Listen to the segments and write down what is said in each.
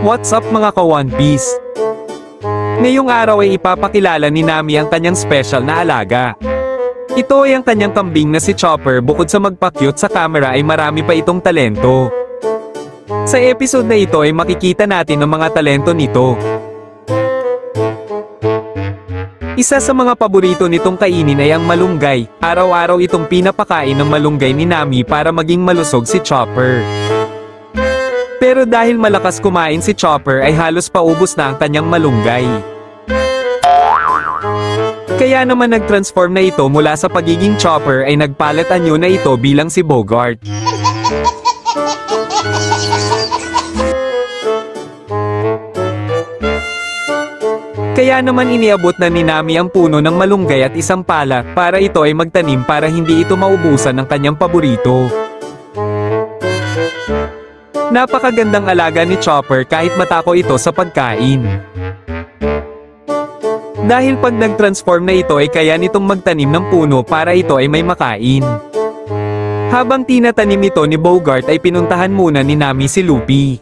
What's up mga ka-One Piece? Ngayong araw ay ipapakilala ni Nami ang kanyang special na alaga. Ito ay ang kanyang kambing na si Chopper. Bukod sa magpa-cute sa camera ay marami pa itong talento. Sa episode na ito ay makikita natin ang mga talento nito. Isa sa mga paborito nitong kainin ay ang malunggay. Araw-araw itong pinapakain ng malunggay ni Nami para maging malusog si Chopper. Pero dahil malakas kumain si Chopper ay halos paubos na ang kanyang malunggay. Kaya naman nag-transform na ito mula sa pagiging Chopper ay nagpalit anyo na ito bilang si Bogart. Kaya naman iniabot na ni Nami ang puno ng malunggay at isang pala para ito ay magtanim para hindi ito maubusan ng kanyang paborito. Napakagandang alaga ni Chopper kahit matako ito sa pagkain. Dahil pag nag-transform na ito ay kaya nitong magtanim ng puno para ito ay may makain. Habang tinatanim ito ni Bogart ay pinuntahan muna ni Nami si Luffy.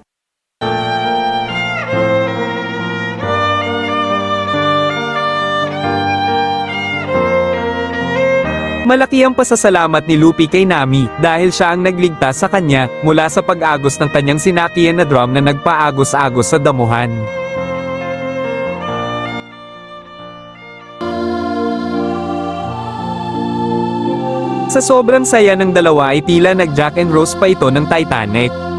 Malaki ang pasasalamat ni Luffy kay Nami dahil siya ang nagligtas sa kanya mula sa pag-agos ng kanyang sinakyan na drum na nagpaagos-agos sa damuhan. Sa sobrang saya ng dalawa ay tila nag-Jack and Rose pa ito ng Titanic.